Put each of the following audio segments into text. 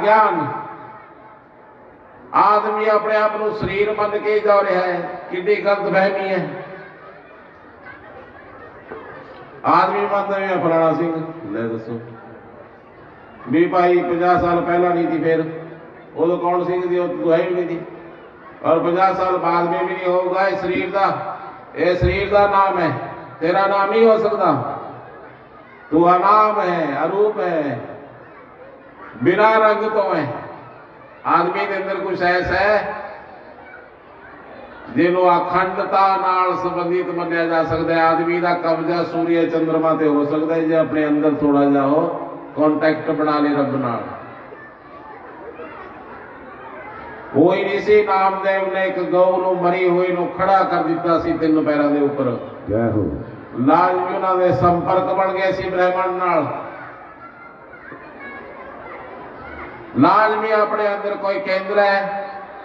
अज्ञान आदमी अपने आप को शरीर मन के जा रहा है, कितनी गलत फहमी है। आदमी मानता है फलाना सिंह, ले दसो भी भाई 50 साल पहला नहीं थी, फिर उदो कौन सिंह थी, दुआई भी नहीं थी, और 50 साल बाद में भी नहीं होगा। इस शरीर का, ये शरीर का नाम है, तेरा नाम नहीं हो सकता। तू अनाम है, अरूप है, बिना रंग तो है। आदमी के अंदर कुछ ऐसा है जिन्हों अखंडता नाल संबंधित मनिया जा सकता है। आदमी का कब्जा सूर्य चंद्रमा ते हो सकता है, जो अपने अंदर थोड़ा जा हो कॉन्टैक्ट बना ले रब नाल। कोई नहीं सी नामदेव ने एक गौ नूं मरी हुई नूं खड़ा कर दिता सी 3 पैरां दे उपर। लाजमी उन्होंने संपर्क बन गया सी ब्रह्मण नाल। लाजमी अपने अंदर कोई केंद्र है,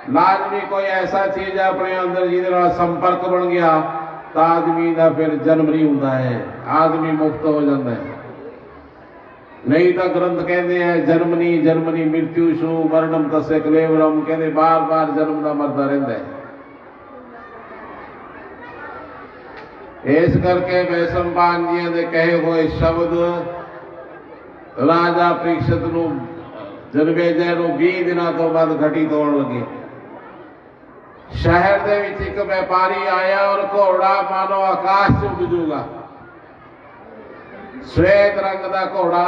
लाजमी कोई ऐसा चीज है अपने अंदर जिहदे नाल संपर्क बन गया तो आदमी का फिर जन्म नहीं होता है, आदमी मुक्त हो जाता है। नहीं तो ग्रंथ कहते हैं जन्मनी मृत्यु शु मरणम तस्य कलेवरम, कहते बार बार जन्म का मरता रहता है। इस करके वैशंपायन जी ने कहे हुए शब्द राजा परीक्षित नूं जन्मेजय नूं 20 दिनों तो बाद घटी तोड़ लगी। शहर दे विच एक व्यापारी आया और घोड़ा मानो आकाश च उड़ जूगा। श्वेत रंग का घोड़ा।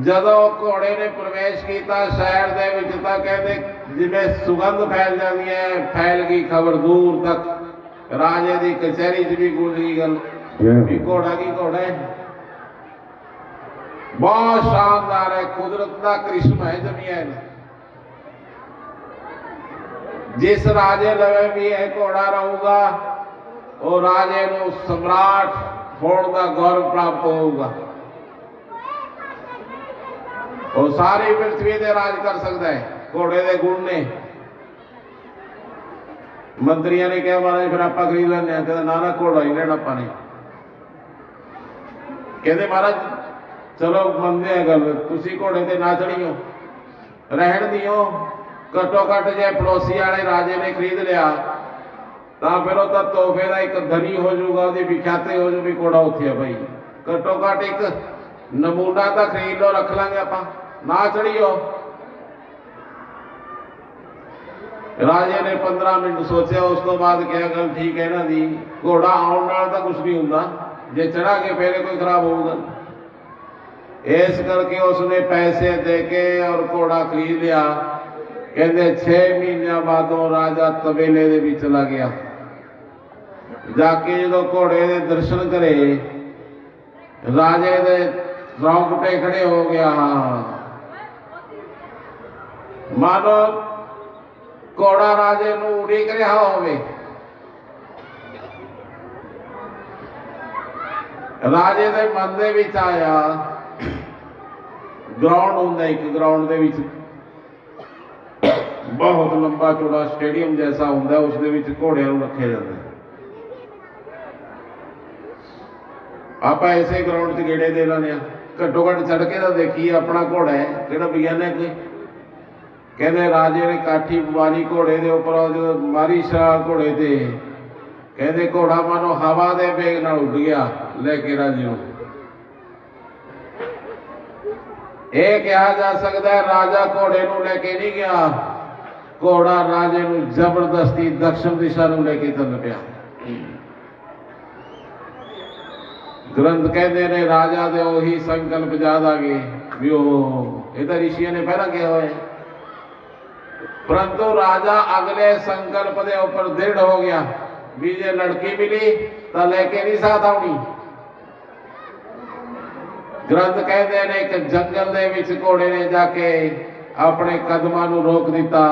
जदों घोड़े ने प्रवेश किया शहर दे विच तां कहते जिवें सुगंध फैल जाती है, फैल गई खबर दूर तक। राजे की कचहरी च भी गूंज गई गल भी घोड़ा की घोड़ा है। बहुत शानदार है, कुदरत का करिश्मा है जमीन। जिस राजे लवे भी यह घोड़ा रहूगा वो राजे को सम्राट होने का गौरव प्राप्त होगा। वो सारी पृथ्वी से राज कर सकता है घोड़े के गुण ने। मंत्रियों ने कहा महाराज फिर आप खरीद लें, कहते ना ना घोड़ा ही लेना अपने। कहते महाराज चलो मनते हैं गल, तुसी घोड़े ते ना चढ़ियो, रहन दियो। घट्टो घट जे पड़ोसी वाले राजे ने खरीद लिया तो फिर वो तोहफे का एक धनी हो जाऊगा, उसकी विख्याति हो जाऊगी घोड़ा उत्थे है भाई। घट्टो घट एक नमूना तो खरीद लो, रख लांगे आप, ना चढ़ियो। राजे ने 15 मिनट सोचा, उस तो बाद क्या गल ठीक है ना दी, घोड़ा आने नाल तो कुछ नहीं होंदा, जे चढ़ा के फिर कोई खराब होगा। इस करके उसने पैसे देके और घोड़ा खरीद लिया। कहते 6 महीनों बाद राजा तबेले दे विच चला गया। जाके जो घोड़े के दर्शन करे राजे दे रोंगटे खड़े हो गया। मानो घोड़ा राजे नूं उड़ीक रहा होवे। राजे दे मन दे विच आया ग्राउंड होंदा, एक ग्राउंड दे विच बहुत लंबा चौड़ा स्टेडियम जैसा होंदा, उस दे विच घोड़ियां नूं रखे जांदे। आप ऐसे ग्राउंड च गेड़े दे लाने, घट्टो घट चढ़ के तो देखिए अपना घोड़ा है कि बयाने कोई। कहते राजे ने काठी मारी घोड़े के उपर, जो मारी छाल घोड़े से, कहते घोड़ा मानो हवा के वेग नाल उड़ गया लेके राजे नूं। यह कहा जा सकता है राजा घोड़े नूं लेके नहीं गया, घोड़ा राजे नूं जबरदस्ती दक्षिण दिशा नूं लेके चल पिया। ग्रंथ कहते ने राजा दे उही संकल्प याद आ गए भी ये ऋषियों ने पहला किया हुआ है। परंतु राजा अगले संकल्प के ऊपर दृढ़ हो गया भी जे लड़की मिली तो लेके नहीं साथ आनी। ग्रंथ कहते हैं एक जंगल दे विच घोड़े ने जाके अपने कदमां नूं रोक दिता।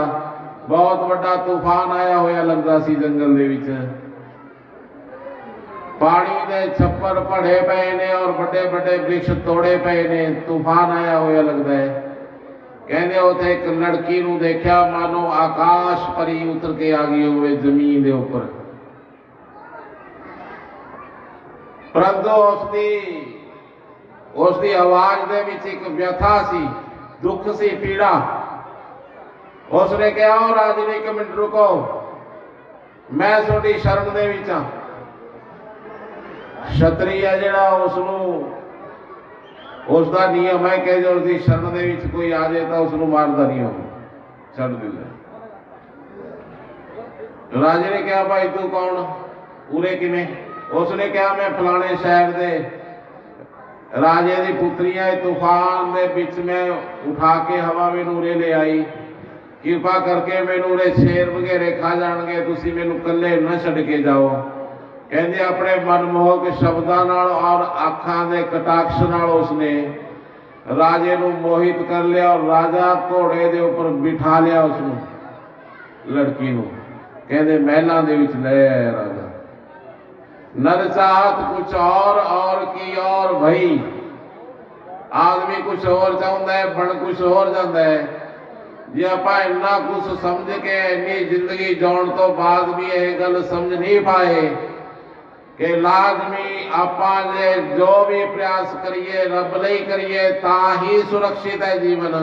बहुत बड़ा तूफान आया होया लगता सी जंगल दे विच। पानी दे छप्पर पड़े पे ने और बड़े बड़े वृक्ष तोड़े पे ने, तूफान आया होया लगता है। कहते उसे एक लड़की नूं देखा मानो आकाश परी उतर के आ गई हुए जमीन के उपर। परंतु उसकी ਉਸ ਦੀ ਆਵਾਜ਼ ਦੇ ਵਿੱਚ ਇੱਕ ਵਿਅਥਾ ਸੀ, ਦੁੱਖ ਸੀ, ਪੀੜਾ। ਉਸਨੇ ਕਿਹਾ, ਉਹ ਰਾਜਨ ਇੱਕ ਮਿੰਟ ਰੁਕੋ, ਮੈਂ ਤੁਹਾਡੀ ਸ਼ਰਨ ਦੇ ਵਿੱਚ ਹਾਂ। ਛਤਰੀ ਹੈ ਜਿਹੜਾ, ਉਸਨੂੰ ਉਸ ਦਾ ਨਿਯਮ ਹੈ ਕਿ ਜੇ ਉਸਦੀ ਸ਼ਰਨ ਦੇ ਵਿੱਚ ਕੋਈ ਆ ਜਾਏ ਤਾਂ ਉਸਨੂੰ ਮਾਰਦਾ ਨਹੀਂ, ਉਹ ਛੱਡ ਦਿੰਦਾ। ਰਾਜੇ ਨੇ ਕਿਹਾ, ਭਾਈ ਤੂੰ ਕੌਣ, ਉਰੇ ਕਿਵੇਂ? ਉਸਨੇ ਕਿਹਾ, ਮੈਂ ਫਲਾਣੇ ਸ਼ਹਿਰ ਦੇ ਰਾਜੇ ਦੀ ਪੁੱਤਰੀ ਹੈ, ਤੂਫਾਨ ਦੇ ਵਿੱਚ ਮੈਂ ਉਠਾ ਕੇ ਹਵਾ ਮੈਨੂੰ ਉਰੇ ਲੈ ਆਈ, ਕਿਰਪਾ ਕਰਕੇ ਮੈਨੂੰ ਉਰੇ ਸ਼ੇਰ ਵਗੈਰੇ ਖਾ ਜਾਣਗੇ, ਤੁਸੀਂ ਮੈਨੂੰ ਇਕੱਲੇ ਨਾ ਛੱਡ ਕੇ ਜਾਓ। ਕਹਿੰਦੇ ਆਪਣੇ ਮਨਮੋਹਕ ਸ਼ਬਦਾਂ ਨਾਲ ਔਰ ਅੱਖਾਂ ਦੇ ਕਟਾਕਸ਼ ਨਾਲ ਉਸਨੇ ਰਾਜੇ ਨੂੰ ਮੋਹਿਤ ਕਰ ਲਿਆ ਔਰ ਰਾਜਾ ਘੋੜੇ ਦੇ ਉੱਪਰ ਬਿਠਾ ਲਿਆ ਉਸਨੂੰ, ਲੜਕੀ ਨੂੰ। ਕਹਿੰਦੇ ਮਹਿਲਾਂ ਦੇ ਵਿੱਚ ਲੈ ਆਇਆ ਰਾਜਾ। नर चाहत कुछ और की और भई, आदमी कुछ और चाहता है, बन कुछ और जाता है। जे आप इन्ना कुछ समझ के इन्नी जिंदगी जीण तो बाद भी यह गल समझ नहीं पाए कि लाजमी आपां जे जो भी प्रयास करिए रब लई करिए तां ही सुरक्षित है जीवन,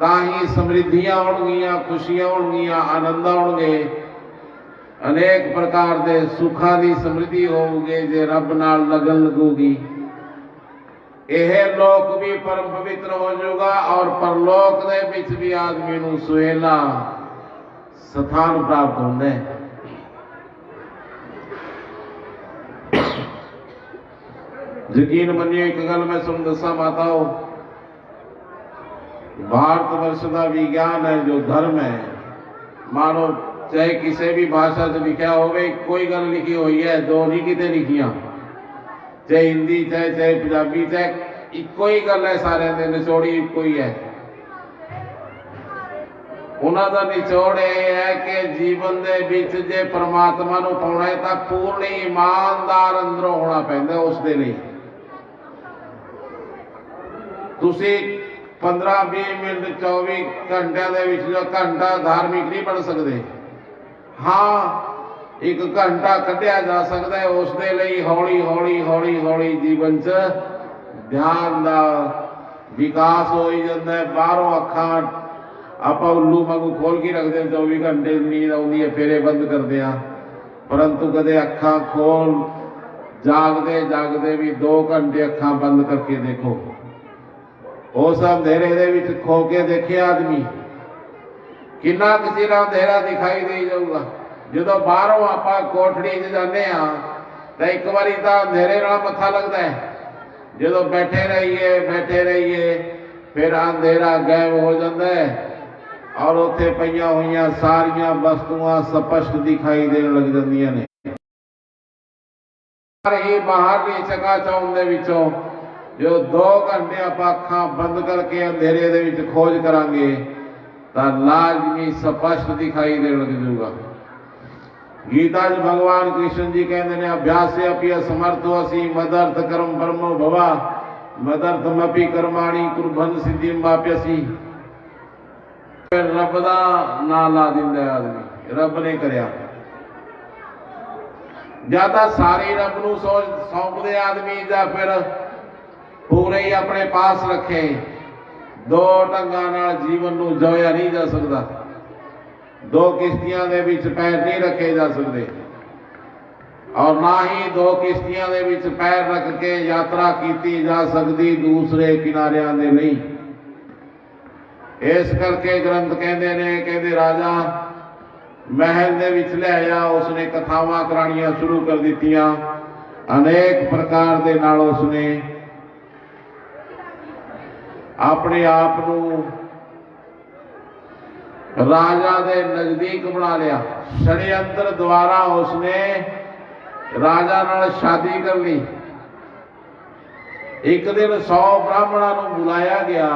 तां ही समृद्धियां होणगियां, खुशियां होणगियां, आनंद होणगे, अनेक प्रकार के सुखा की समृद्धि होगी जे रब नाल लगन लगूगी। यह लोक भी परम पवित्र हो जाएगा और परलोक दे विच भी आदमी नूं सुहेला स्थान प्राप्त होंदा है। यकीन मनियो एक गल मैं तुहानूं दस्सां माताओ, भारत वर्ष का विज्ञान है जो धर्म है, मानो चाहे किसी भी भाषा च लिखा होवे, कोई गल लिखी हुई है, दो नहीं किते लिखियां, चाहे हिंदी चाहे पंजाबी, चाहे इको ही गल है, सारे दे निचोड़ी इको ही है। उन्हां दा निचोड़ यह है कि जीवन दे विच जे परमात्मा नूं पाउणा है तां पूर्ण ईमानदार अंदरों होना पैंदा उस दे लई। तुसीं 15-20 मिनट 24 घंटिਆਂ ਦੇ ਵਿੱਚ जो घंटा धार्मिक नहीं बन सकते। हाँ, एक घंटा कढ़िया जा सकता है, उस दे लई हौली हौली हौली हौली जीवन च ध्यान का विकास हो ही जाता है। बाहरों अखां आपां उल्लू वांगू खोल के रखते हैं, 24 घंटे नींद आउंदी है फेरे बंद करते हैं, परंतु कदे अखां खोल जागते जागते भी 2 घंटे अखां बंद करके देखो, उस अंधेरे दे विच खो के देखे आदमी किन्ना किसी का अंधेरा दिखाई दे जाऊगा। जो बाहरों आप कोठड़ी च जाने तो एक बारी तो अंधेरे नाल मत्था लगता है, जो बैठे रहिए फिर अंधेरा गायब हो जाता है और उत्थे पईयां होईयां सारियां वस्तुआं स्पष्ट दिखाई देने लग जांदियां ने। ही बाहरली चकाचौंध दे विचों जो 2 घंटे आप अखां बंद करके अंधेरे दे विच खोज करांगे तो लाजमी स्पष्ट दिखाई देने लग जाऊगा। गीता च भगवान कृष्ण जी कहते हैं, अभ्यास अपि असमर्थो असी मदर्थ कर्म परमो भवा मदर्थमपि कर्माणि कुर्बन सिद्धि वाप्यसी। रब दा नाम ला दिंदा आदमी, रब ने करया या तो सारी रब नूं सौंप दे आदमी, या फिर पूरे ही अपने पास रखे। 2 ढंगां नाल जीवन नूं जोया नहीं जा सकता, 2 किश्तियां दे विच पैर नहीं रखे जा सकते और ना ही 2 किश्तियां दे विच पैर रख के यात्रा की जा सकती दूसरे किनारियां दे नहीं। इस करके ग्रंथ कहते ने, कहते राजा महल दे विच ले आया, उसने कथावां कराणियां शुरू कर दित्तियां, अनेक प्रकार दे नाल उसने अपने आप नूं राजा दे नजदीक बना लिया। षड्यंत्र द्वारा उसने राजा नाल शादी कर ली। एक दिन 100 ब्राह्मणों को बुलाया गया